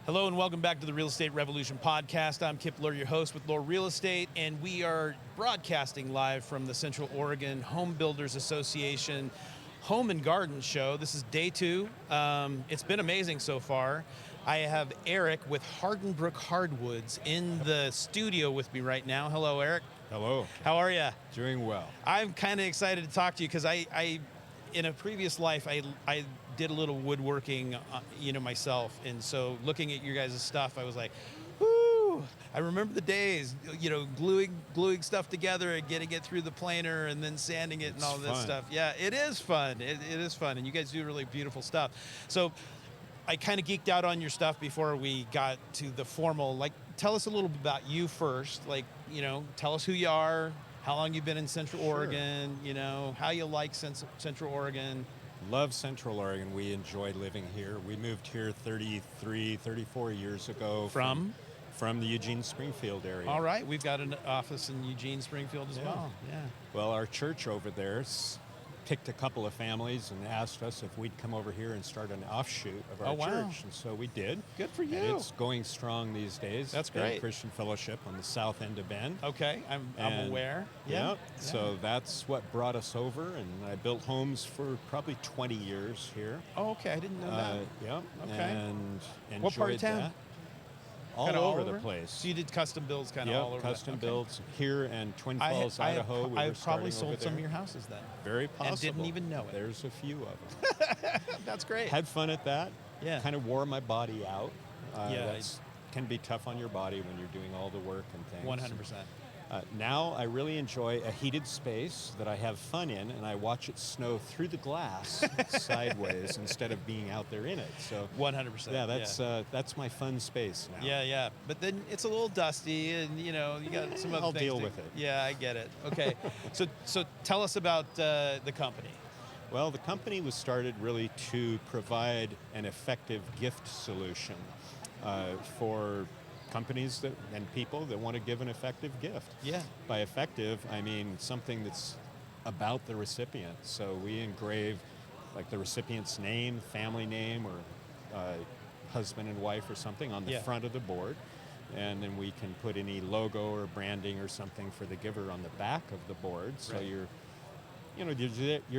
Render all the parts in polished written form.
Hello and welcome back to the Real Estate Revolution podcast. I'm Kip Lohr, your host with Lohr Real Estate, and we are broadcasting live from the Central Oregon Home Builders Association Home and Garden Show. This is day 2. It's been amazing so far. I have Eric with Hardenbrook Hardwoods in the studio with me right now. Hello, Eric. Hello. How are you? Doing well. I'm kind of excited to talk to you because I in a previous life, I did a little woodworking, myself. And so looking at your guys' stuff, I was like, whoo, I remember the days, gluing stuff together and getting it through the planer and then sanding it and all this stuff. Yeah, it is fun. It is fun. And you guys do really beautiful stuff. So I kind of geeked out on your stuff before we got to the formal. Tell us a little bit about you first. Tell us who you are, how long you've been in Central Oregon, how you like Central Oregon. Love Central Oregon. We enjoy living here. We moved here 34 years ago. From the Eugene Springfield area. All right. We've got an office in Eugene Springfield as well. Yeah. Well, our church over there picked a couple of families and asked us if we'd come over here and start an offshoot of our church. And so we did. Good for you. And it's going strong these days. That's great. Christian Fellowship on the south end of Bend. Okay. I'm aware. Yeah. So that's what brought us over, and I built homes for probably 20 years here. Oh, okay. I didn't know that. Yeah. Okay. And enjoyed what part of town? That. All over the place. So you did custom builds all over. Custom builds here in Twin Falls, Idaho. I've probably sold some of your houses then. Very possible. And didn't even know it. There's a few of them. That's great. Had fun at that. Yeah. Kind of wore my body out. That can be tough on your body when you're doing all the work and things. 100%. Now I really enjoy a heated space that I have fun in, and I watch it snow through the glass sideways instead of being out there in it. So 100%. Yeah, that's my fun space now. Yeah. But then it's a little dusty, and you got some other I'll things. deal with it. Yeah, I get it. Okay. So tell us about the company. Well, the company was started really to provide an effective gift solution for companies and people that want to give an effective gift. Yeah. By effective, I mean something that's about the recipient. So we engrave the recipient's name, family name, or husband and wife or something on the front of the board. And then we can put any logo or branding or something for the giver on the back of the board. So you're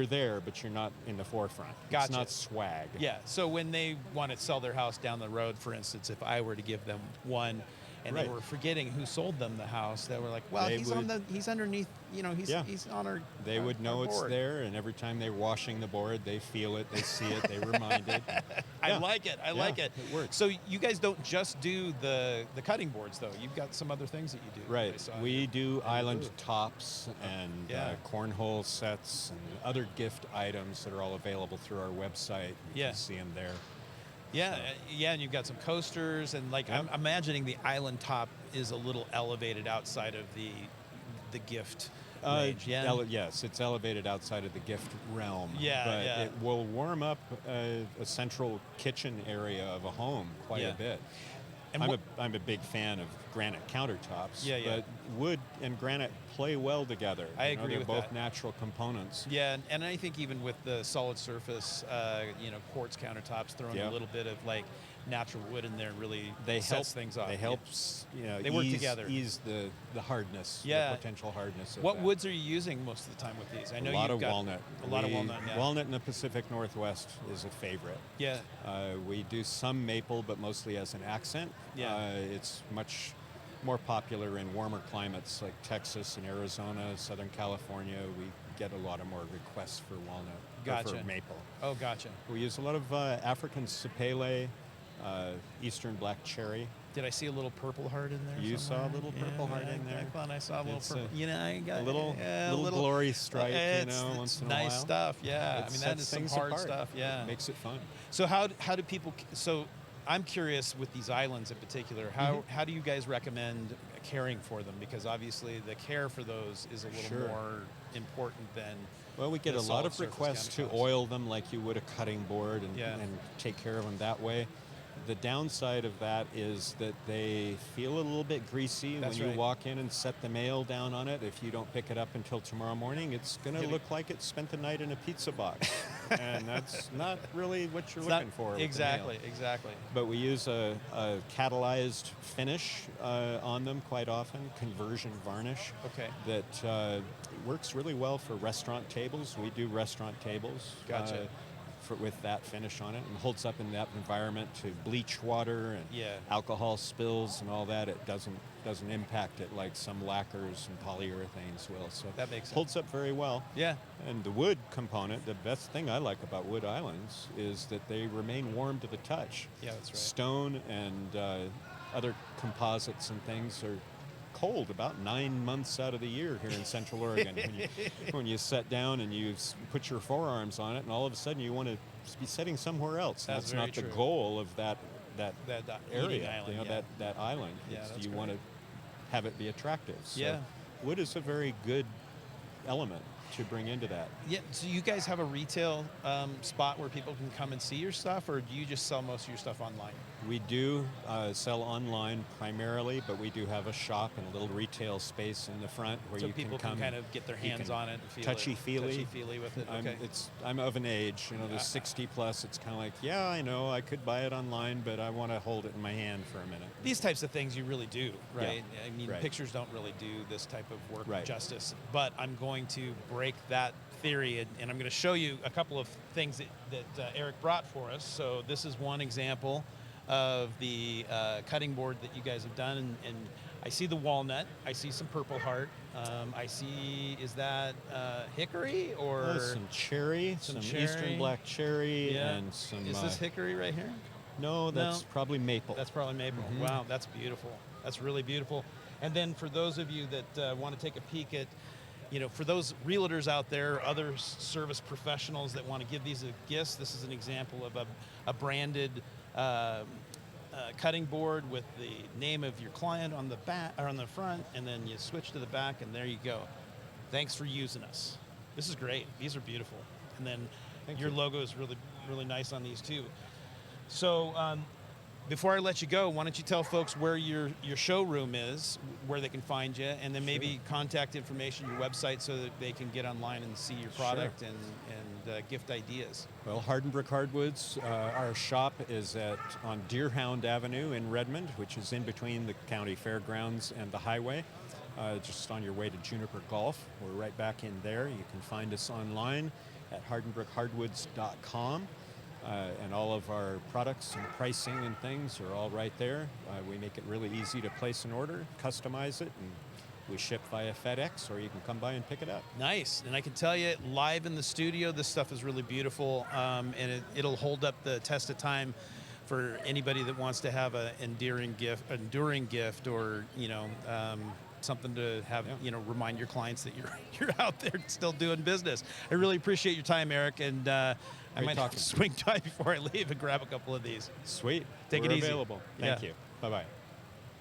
there, but you're not in the forefront. Gotcha. It's not swag. Yeah. So when they want to sell their house down the road, for instance, if I were to give them one, and they were forgetting who sold them the house, they were like, "Well, he's underneath. He's on our." They would know it's there, and every time they're washing the board, they feel it, they see it, they're reminded. I like it. I like it. It works. So you guys don't just do the cutting boards, though. You've got some other things that you do. Right. We do island tops and cornhole sets and other gift items that are all available through our website. You can see them there. Yeah, and you've got some coasters, and I'm imagining the island top is a little elevated outside of the gift range. Yes, it's elevated outside of the gift realm. But it will warm up a central kitchen area of a home quite a bit. And I'm a big fan of granite countertops. But wood and granite play well together. I agree with that. They're both natural components. Yeah, and I think even with the solid surface, quartz countertops, throwing a little bit of natural wood in there really sets things off. They help, they work together. Ease the hardness, the potential hardness of What that. woods are you using most of the time with these? I know a lot of walnut. Walnut in the Pacific Northwest is a favorite. Yeah. We do some maple, but mostly as an accent. Yeah. It's much more popular in warmer climates like Texas and Arizona, Southern California. We get a lot of more requests for walnut, or for maple. Oh, gotcha. We use a lot of African sapele, Eastern black cherry. Did I see a little purple heart in there? You saw a little purple heart in there. I thought I saw a little purple. I got a little glory stripe, once in a while. Nice stuff. Yeah, that is some hard stuff. Yeah, it makes it fun. So how do people? So I'm curious with these islands in particular. How do you guys recommend caring for them? Because obviously the care for those is a little more important than. Well, we get a lot of requests to oil them like you would a cutting board and take care of them that way. The downside of that is that they feel a little bit greasy when you walk in and set the mail down on it. If you don't pick it up until tomorrow morning, it's going to look like it spent the night in a pizza box. and that's not really what you're looking for. With Exactly, the nail. exactly. But we use a catalyzed finish on them quite often, conversion varnish. Okay. That works really well for restaurant tables. We do restaurant tables. Gotcha. With that finish on it, and holds up in that environment to bleach water and alcohol spills and all that. It doesn't impact it like some lacquers and polyurethanes will. So that makes sense. Holds up very well. Yeah. And the wood component, the best thing I like about wood islands is that they remain warm to the touch. Yeah, that's right. Stone and other composites and things are cold about 9 months out of the year here in Central Oregon. When you sit down and you put your forearms on it, and all of a sudden you want to be sitting somewhere else. That's not true. the goal of that area, island, that island. You want to have it be attractive. So wood is a very good element to bring into that. Yeah. So you guys have a retail spot where people can come and see your stuff, or do you just sell most of your stuff online? We do sell online primarily, but we do have a shop and a little retail space in the front where you people can come, kind of get their hands on it and feel touchy-feely with it. Okay. I'm of an age, the 60 plus. It's kind of like, yeah, I know I could buy it online, but I want to hold it in my hand for a minute. These types of things you really do, right? Yeah. I mean, pictures don't really do this type of work justice. But I'm going to break that theory, and I'm going to show you a couple of things that Eric brought for us. So this is one example of the cutting board that you guys have done, and I see the walnut, I see some purple heart, I see, is that hickory or some cherry, some eastern black cherry, and some. Is this hickory right here? No, that's probably maple. That's probably maple. Mm-hmm. Wow, that's beautiful. That's really beautiful. And then for those of you that want to take a peek at, for those realtors out there, other service professionals that want to give these as gifts, this is an example of a branded cutting board with the name of your client on the back or on the front, and then you switch to the back, and there you go. Thanks for using us. This is great. These are beautiful. And then your logo is really, really nice on these too. So before I let you go, why don't you tell folks where your showroom is, where they can find you, and then maybe contact information, your website, so that they can get online and see your product and gift ideas. Well, Hardenbrook Hardwoods, our shop is on Deerhound Avenue in Redmond, which is in between the county fairgrounds and the highway, just on your way to Juniper Golf. We're right back in there. You can find us online at hardenbrookhardwoods.com. And all of our products and pricing and things are all right there. We make it really easy to place an order, customize it, and we ship via FedEx, or you can come by and pick it up. Nice. And I can tell you, live in the studio, this stuff is really beautiful, and it'll hold up the test of time for anybody that wants to have an enduring gift, or something to have, remind your clients that you're out there still doing business. I really appreciate your time, Eric, and I might have to swing by before I leave and grab a couple of these. Sweet. Take We're it easy. Available. Thank you. Bye-bye.